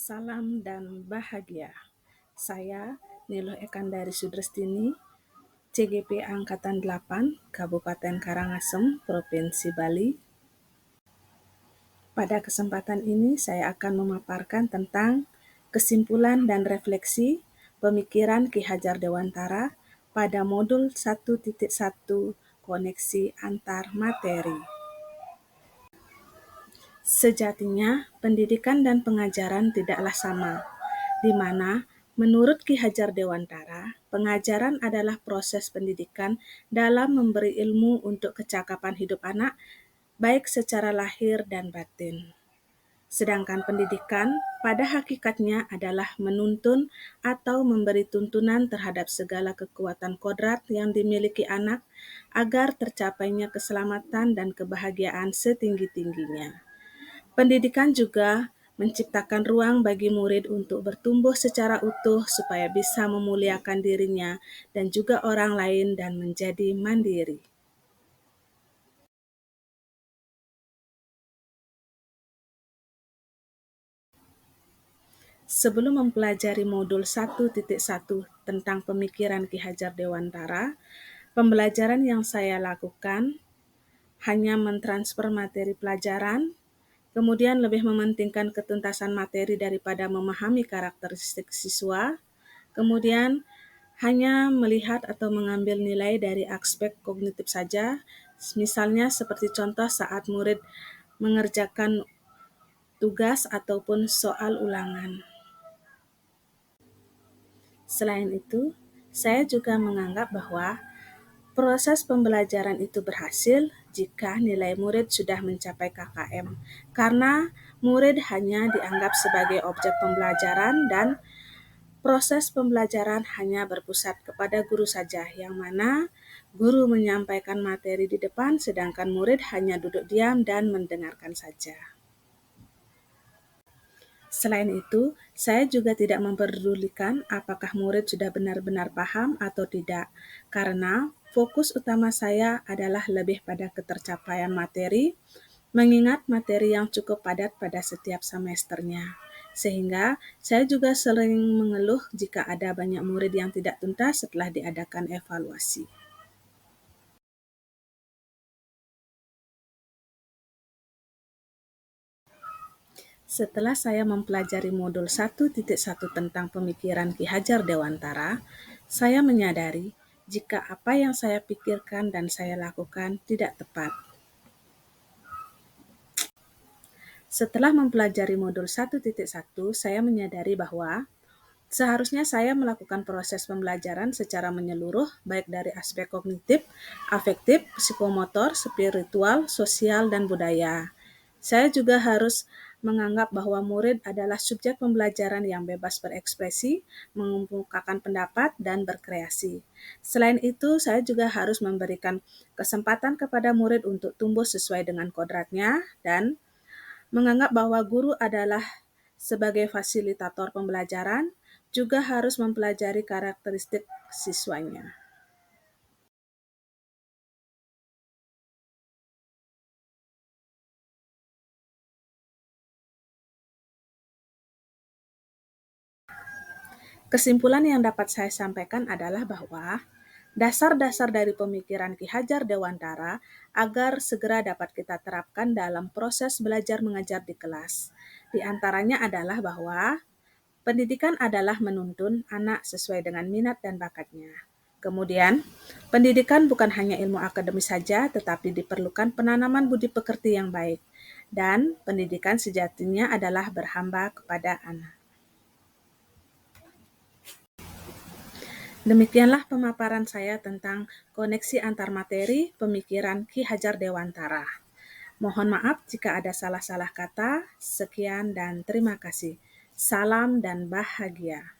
Salam dan bahagia. Saya Niluh Ekandari Sudrestini, CGP Angkatan 8, Kabupaten Karangasem, Provinsi Bali. Pada kesempatan ini saya akan memaparkan tentang kesimpulan dan refleksi pemikiran Ki Hajar Dewantara pada modul 1.1 koneksi antar materi. Sejatinya, pendidikan dan pengajaran tidaklah sama, di mana menurut Ki Hajar Dewantara, pengajaran adalah proses pendidikan dalam memberi ilmu untuk kecakapan hidup anak, baik secara lahir dan batin. Sedangkan pendidikan pada hakikatnya adalah menuntun atau memberi tuntunan terhadap segala kekuatan kodrat yang dimiliki anak agar tercapainya keselamatan dan kebahagiaan setinggi-tingginya. Pendidikan juga menciptakan ruang bagi murid untuk bertumbuh secara utuh supaya bisa memuliakan dirinya dan juga orang lain dan menjadi mandiri. Sebelum mempelajari modul 1.1 tentang pemikiran Ki Hajar Dewantara, pembelajaran yang saya lakukan hanya mentransfer materi pelajaran, kemudian lebih mementingkan ketuntasan materi daripada memahami karakteristik siswa, kemudian hanya melihat atau mengambil nilai dari aspek kognitif saja, misalnya seperti contoh saat murid mengerjakan tugas ataupun soal ulangan. Selain itu, saya juga menganggap bahwa proses pembelajaran itu berhasil jika nilai murid sudah mencapai KKM, karena murid hanya dianggap sebagai objek pembelajaran dan proses pembelajaran hanya berpusat kepada guru saja, yang mana guru menyampaikan materi di depan sedangkan murid hanya duduk diam dan mendengarkan saja. Selain itu, saya juga tidak memperdulikan apakah murid sudah benar-benar paham atau tidak, karena fokus utama saya adalah lebih pada ketercapaian materi, mengingat materi yang cukup padat pada setiap semesternya. Sehingga saya juga sering mengeluh jika ada banyak murid yang tidak tuntas setelah diadakan evaluasi. Setelah saya mempelajari modul 1.1 tentang pemikiran Ki Hajar Dewantara, saya menyadari jika apa yang saya pikirkan dan saya lakukan tidak tepat. Setelah mempelajari modul 1.1, saya menyadari bahwa seharusnya saya melakukan proses pembelajaran secara menyeluruh, baik dari aspek kognitif, afektif, psikomotor, spiritual, sosial, dan budaya. Saya juga harus menganggap bahwa murid adalah subjek pembelajaran yang bebas berekspresi, mengemukakan pendapat, dan berkreasi. Selain itu, saya juga harus memberikan kesempatan kepada murid untuk tumbuh sesuai dengan kodratnya dan menganggap bahwa guru adalah sebagai fasilitator pembelajaran, juga harus mempelajari karakteristik siswanya. Kesimpulan yang dapat saya sampaikan adalah bahwa dasar-dasar dari pemikiran Ki Hajar Dewantara agar segera dapat kita terapkan dalam proses belajar mengajar di kelas. Di antaranya adalah bahwa pendidikan adalah menuntun anak sesuai dengan minat dan bakatnya. Kemudian, pendidikan bukan hanya ilmu akademis saja, tetapi diperlukan penanaman budi pekerti yang baik. Dan pendidikan sejatinya adalah berhamba kepada anak. Demikianlah pemaparan saya tentang koneksi antar materi pemikiran Ki Hajar Dewantara. Mohon maaf jika ada salah-salah kata. Sekian dan terima kasih. Salam dan bahagia.